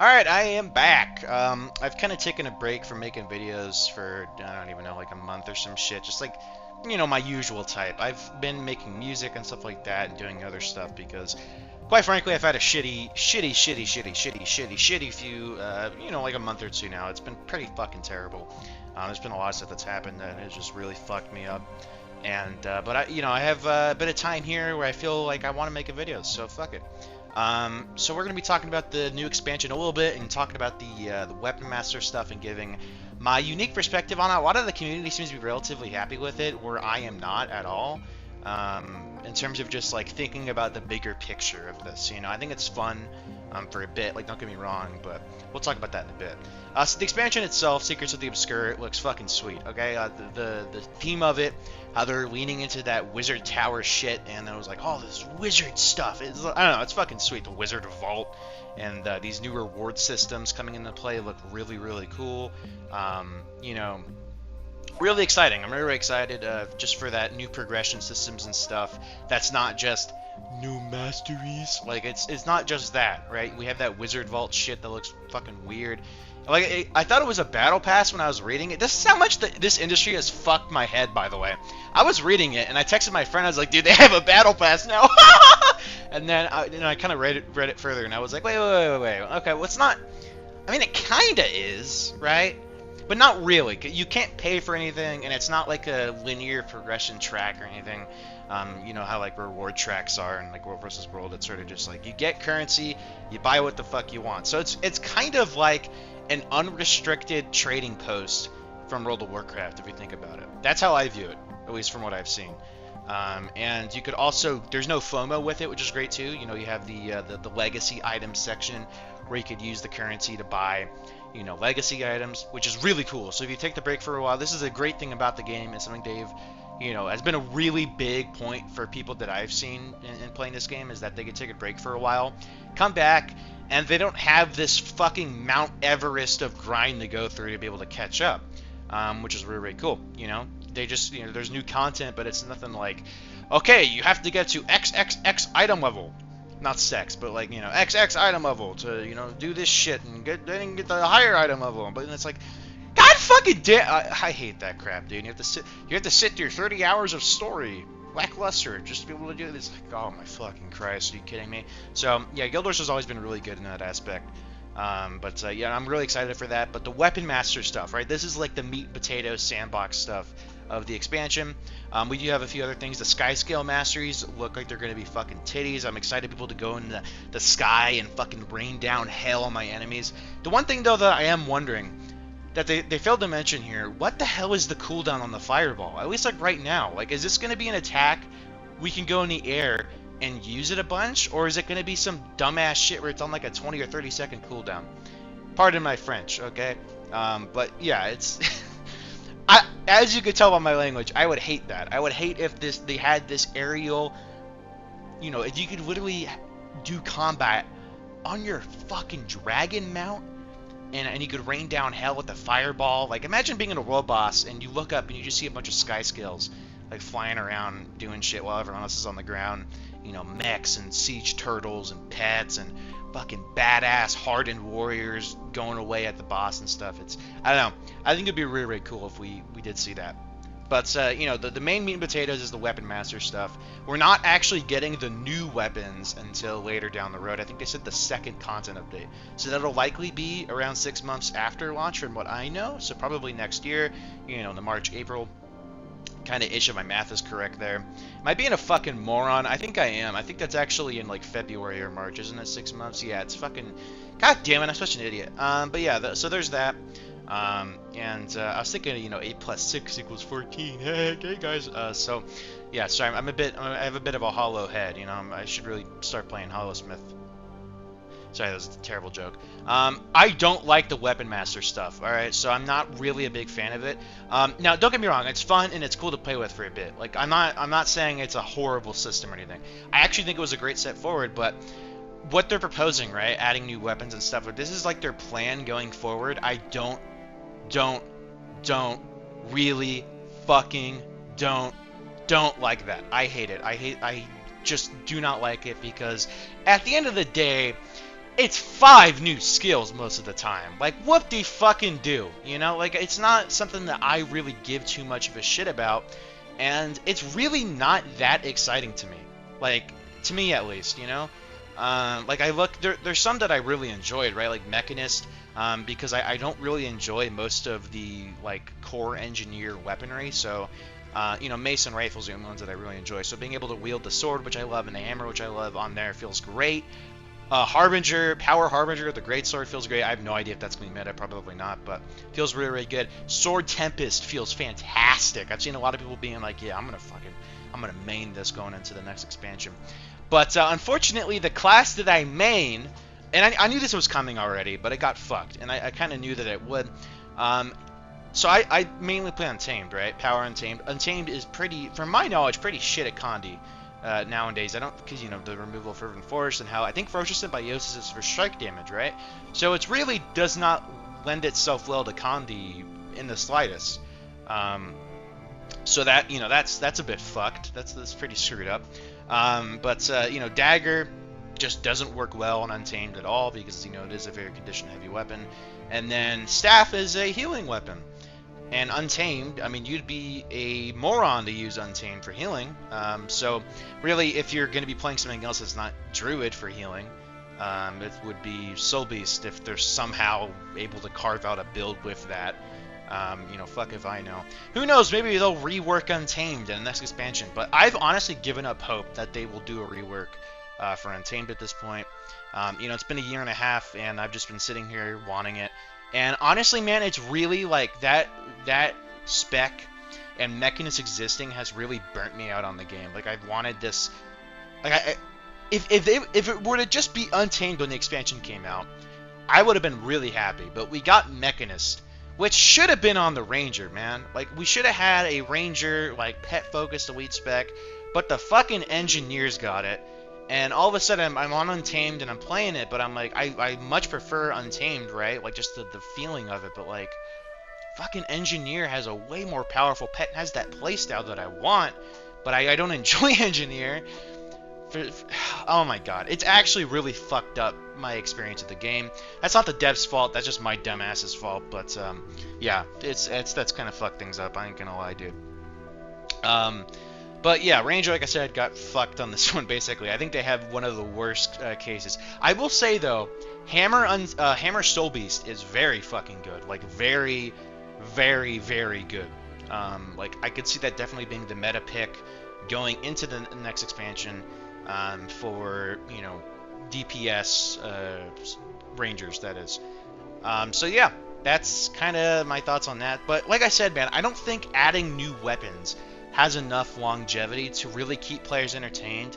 Alright, I am back. I've kind of taken a break from making videos for, I don't even know, like a month or some shit. Just like, my usual type. I've been making music and stuff like that and doing other stuff because, quite frankly, I've had a shitty few, like a month or two now. It's been pretty fucking terrible. There's been a lot of stuff that's happened and it's just really fucked me up. And, but I have a bit of time here where I feel like I want to make a video, so fuck it. So we're going to be talking about the new expansion a little bit and talking about the Weapon Master stuff and giving my unique perspective on it. A lot of the community seems to be relatively happy with it, where I am not at all. In terms of just like thinking about the bigger picture of this, I think it's fun for a bit. Like, don't get me wrong, but we'll talk about that in a bit. So the expansion itself, Secrets of the Obscure, it looks fucking sweet. Okay, the theme of it, how they're leaning into that wizard tower shit, and then it was like, oh, this wizard stuff. I don't know, it's fucking sweet. The wizard vault and these new reward systems coming into play look really, really cool. Really exciting. I'm really excited just for that new progression systems and stuff. That's not just new masteries. Like, it's not just that, right? We have that wizard vault shit that looks fucking weird. Like, I thought it was a battle pass when I was reading it. This is how much this industry has fucked my head, by the way. I was reading it, and I texted my friend. I was like, dude, they have a battle pass now. And then I kind of read it further, and I was like, wait. Okay, well, it's not... I mean, it kind of is, right? But not really. You can't pay for anything, and it's not like a linear progression track or anything. You know how like reward tracks are in like World vs. World. It's sort of just like you get currency, you buy what the fuck you want. So it's kind of like an unrestricted trading post from World of Warcraft, if you think about it. That's how I view it, at least from what I've seen. And you could also, there's no FOMO with it, which is great too. You have the legacy items section where you could use the currency to buy legacy items, which is really cool. So if you take the break for a while, this is a great thing about the game. It's something Dave, has been a really big point for people that I've seen in playing this game, is that they can take a break for a while, come back, and they don't have this fucking Mount Everest of grind to go through to be able to catch up, which is really, really cool. They just, there's new content, but it's nothing like, okay, you have to get to XXX item level. Not sex, but like, XX item level to, do this shit and then get the higher item level. But it's like, God fucking damn, I hate that crap, dude. You have to sit through 30 hours of story, lackluster, just to be able to do this. Like, oh my fucking Christ, are you kidding me? So yeah, Guild Wars has always been really good in that aspect. Yeah, I'm really excited for that. But the Weapon Master stuff, right? This is like the meat and potatoes sandbox stuff of the expansion. We do have a few other things. The sky scale masteries look like they're going to be fucking titties. I'm excited people to go into the sky and fucking rain down hell on my enemies. The one thing though that I am wondering that they failed to mention here, what the hell is the cooldown on the fireball? At least like right now. Like, is this going to be an attack we can go in the air and use it a bunch, or is it going to be some dumbass shit where it's on like a 20 or 30 second cooldown? Pardon my French, okay? But yeah, it's as you could tell by my language, I would hate that. I would hate if they had this aerial, if you could literally do combat on your fucking dragon mount, and you could rain down hell with a fireball. Like, imagine being in a world boss and you look up and you just see a bunch of sky scales like flying around doing shit while everyone else is on the ground. Mechs and siege turtles and pets and fucking badass hardened warriors going away at the boss and stuff. I don't know. I think it'd be really, really cool if we did see that. But, the main meat and potatoes is the Weapon Master stuff. We're not actually getting the new weapons until later down the road. I think they said the second content update. So that'll likely be around 6 months after launch from what I know. So probably next year, in the March, April kind of ish, if my math is correct there. Am I being a fucking moron? I think I am. I think that's actually in like February or March, isn't it? 6 months? Yeah, it's fucking... God damn it, I'm such an idiot. But yeah, so there's that. I was thinking, 8 plus 6 equals 14. Hey guys. So yeah, sorry, I have a bit of a hollow head. I should really start playing Hollow Smith. Sorry, that was a terrible joke. I don't like the Weapon Master stuff, alright? So I'm not really a big fan of it. Now, don't get me wrong, it's fun and it's cool to play with for a bit. Like, I'm not saying it's a horrible system or anything. I actually think it was a great step forward, but what they're proposing, right? Adding new weapons and stuff, if this is like their plan going forward, I don't really fucking don't like that. I hate it. I just do not like it, because at the end of the day, it's 5 new skills most of the time. Like, what they fucking do, you know? Like, it's not something that I really give too much of a shit about, and it's really not that exciting to me. Like, to me at least, you know? Like, I look, there's some that I really enjoyed, right? Like Mechanist, because I don't really enjoy most of the, like, core engineer weaponry, so, you know, Mason rifles are the only ones that I really enjoy. So being able to wield the sword, which I love, and the hammer, which I love, on there feels great. Harbinger, Power Harbinger, the Great Sword feels great. I have no idea if that's going to be meta, probably not, but feels really, really good. Sword Tempest feels fantastic. I've seen a lot of people being like, yeah, I'm going to main this going into the next expansion. But unfortunately, the class that I main, and I knew this was coming already, but it got fucked, and I kind of knew that it would. So I mainly play Untamed, right? Power Untamed. Untamed is pretty, from my knowledge, pretty shit at Condi. Nowadays, I don't, because, you know, the removal of Fervent Force and how I think Ferocious Symbiosis is for strike damage, right? So it really does not lend itself well to Condi in the slightest. So that, you know, that's a bit fucked. That's pretty screwed up. But you know, Dagger just doesn't work well on Untamed at all because, you know, it is a very condition heavy weapon. And then Staff is a healing weapon. And Untamed, I mean, you'd be a moron to use Untamed for healing. So really, if you're going to be playing something else that's not Druid for healing, it would be Soul Beast if they're somehow able to carve out a build with that. You know, fuck if I know. Who knows, maybe they'll rework Untamed in the next expansion. But I've honestly given up hope that they will do a rework for Untamed at this point. You know, it's been a year and a half, and I've just been sitting here wanting it. And honestly, man, it's really like that spec and Mechanist existing has really burnt me out on the game. Like, I've wanted this. Like, if it were to just be Untamed when the expansion came out, I would have been really happy. But we got Mechanist, which should have been on the Ranger, man. Like, we should have had a Ranger, like, pet-focused elite spec, but the fucking Engineers got it. And all of a sudden, I'm on Untamed and I'm playing it, but I'm like, I much prefer Untamed, right? Like, just the feeling of it, but like, fucking Engineer has a way more powerful pet and has that playstyle that I want, but I don't enjoy Engineer. Oh my god, it's actually really fucked up my experience of the game. That's not the dev's fault, that's just my dumbass's fault, but yeah, that's kind of fucked things up, I ain't gonna lie, dude. But yeah, Ranger, like I said, got fucked on this one, basically. I think they have one of the worst cases. I will say, though, Hammer Soul Beast is very fucking good. Like, very, very, very good. Like, I could see that definitely being the meta pick going into the next expansion for, you know, DPS Rangers, that is. So yeah, that's kind of my thoughts on that. But like I said, man, I don't think adding new weapons has enough longevity to really keep players entertained.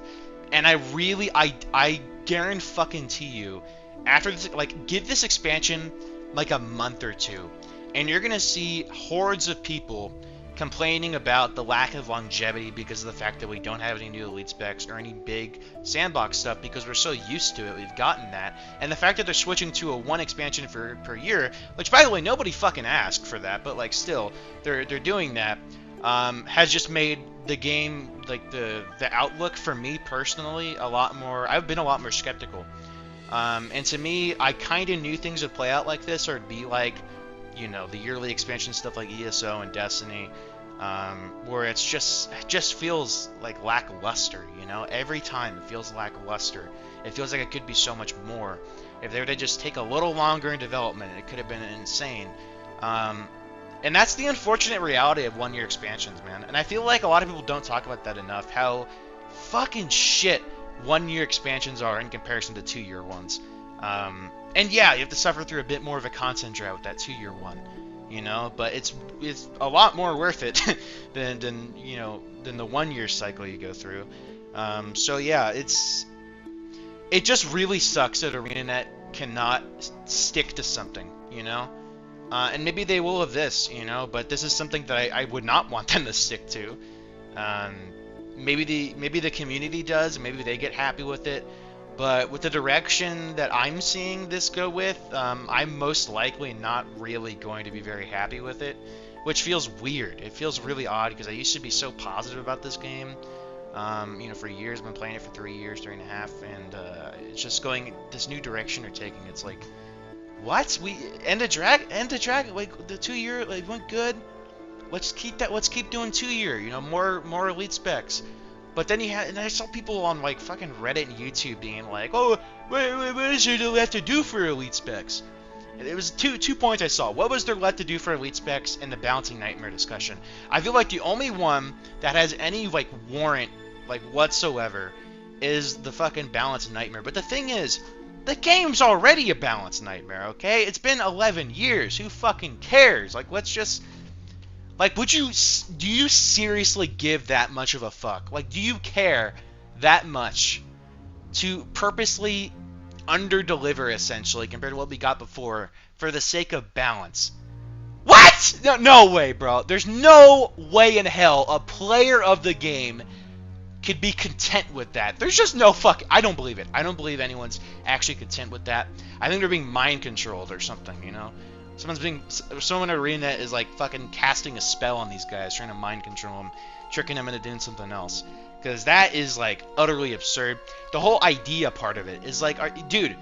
And I guarantee you, after this, like, give this expansion like a month or two, and you're gonna see hordes of people complaining about the lack of longevity because of the fact that we don't have any new elite specs or any big sandbox stuff because we're so used to it, we've gotten that. And the fact that they're switching to a one expansion per year, which, by the way, nobody fucking asked for that, but like, still, they're doing that. Has just made the game, like, the outlook for me personally a lot more, I've been a lot more skeptical. And to me, I kind of knew things would play out like this, or it'd be like, you know, the yearly expansion stuff like ESO and Destiny, where it just feels like lackluster, you know? Every time it feels lackluster. It feels like it could be so much more. If they were to just take a little longer in development, it could have been insane. And that's the unfortunate reality of one-year expansions, man. And I feel like a lot of people don't talk about that enough, how fucking shit one-year expansions are in comparison to two-year ones. And yeah, you have to suffer through a bit more of a content drought with that two-year one, you know? But it's a lot more worth it than the one-year cycle you go through. So yeah, it just really sucks that ArenaNet cannot stick to something, you know? And maybe they will of this, you know, but this is something that I would not want them to stick to. Maybe the community does, maybe they get happy with it, but with the direction that I'm seeing this go with, I'm most likely not really going to be very happy with it, which feels weird. It feels really odd because I used to be so positive about this game. You know, for years. I've been playing it for 3 years, 3.5, and it's just going this new direction they're taking. It's like, what? We end the dragon. Like the 2-year, like went good. Let's keep that. Let's keep doing 2-year. You know, more elite specs. But then and I saw people on like fucking Reddit and YouTube being like, oh, what is there left to do for elite specs? And it was two points I saw. What was there left to do for elite specs in the balancing nightmare discussion? I feel like the only one that has any like warrant like whatsoever is the fucking balance nightmare. But the thing is, the game's already a balance nightmare, okay? It's been 11 years. Who fucking cares? Like, let's just... Like, do you seriously give that much of a fuck? Like, do you care that much to purposely under-deliver, essentially, compared to what we got before, for the sake of balance? What? No way, bro. There's no way in hell a player of the game could be content with that. There's just no fucking... I don't believe it. I don't believe anyone's actually content with that. I think they're being mind-controlled or something, you know? Someone in Arena is like fucking casting a spell on these guys, trying to mind control them, tricking them into doing something else. Because that is like utterly absurd. The whole idea part of it is like, dude,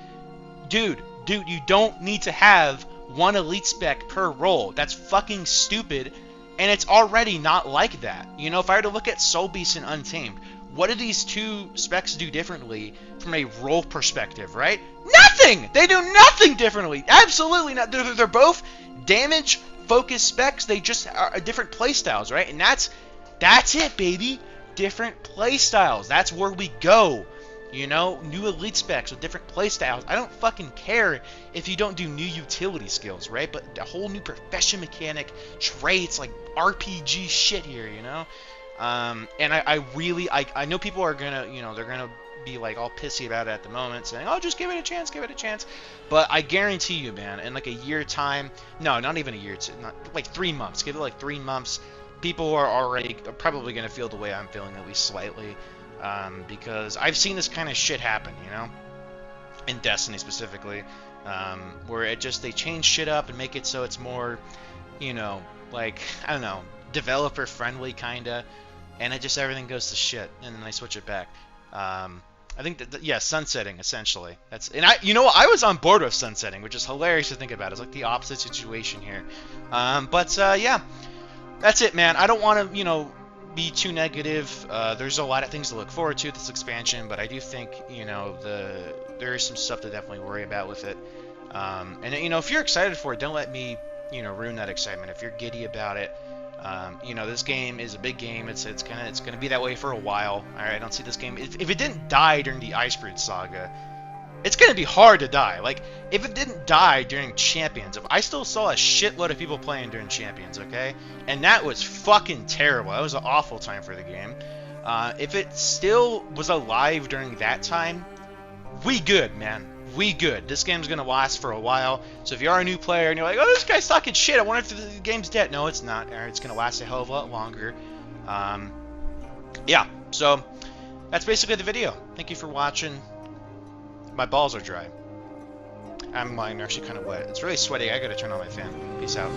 you don't need to have one elite spec per role. That's fucking stupid, and it's already not like that. You know, if I were to look at Soul Beast and Untamed, what do these two specs do differently from a role perspective, right? Nothing! They do nothing differently. Absolutely not. They're both damage-focused specs. They just are different playstyles, right? And that's it, baby. Different playstyles. That's where we go. You know, new elite specs with different playstyles. I don't fucking care if you don't do new utility skills, right? But a whole new profession mechanic, traits, like RPG shit here, you know? And I know people are gonna, you know, they're gonna be like all pissy about it at the moment, saying, oh, just give it a chance, but I guarantee you, man, in like a year time, no, not even a year, like 3 months, give it like 3 months, people are already probably gonna feel the way I'm feeling, at least slightly, because I've seen this kind of shit happen, you know, in Destiny specifically, where they change shit up and make it so it's more, you know, like, I don't know, developer friendly kinda, and everything goes to shit, and then they switch it back. I think that, yeah, sunsetting, essentially. I was on board with sunsetting, which is hilarious to think about. It's like the opposite situation here. Yeah, that's it, man. I don't want to, you know, be too negative. There's a lot of things to look forward to with this expansion, but I do think, you know, there is some stuff to definitely worry about with it. And, you know, if you're excited for it, don't let me, you know, ruin that excitement. If you're giddy about it, you know, this game is a big game. It's gonna be that way for a while. All right, I don't see this game. If it didn't die during the Icebreed saga, it's gonna be hard to die. Like, if it didn't die during Champions, if I still saw a shitload of people playing during Champions, okay, and that was fucking terrible. That was an awful time for the game. If it still was alive during that time, we good, man. We good. This game's gonna last for a while. So if you are a new player and you're like, oh, this guy's talking shit, I wonder if the game's dead. No, it's not. It's gonna last a hell of a lot longer. Yeah. So that's basically the video. Thank you for watching. My balls are dry. Mine are actually kind of wet. It's really sweaty. I gotta turn on my fan. Peace out.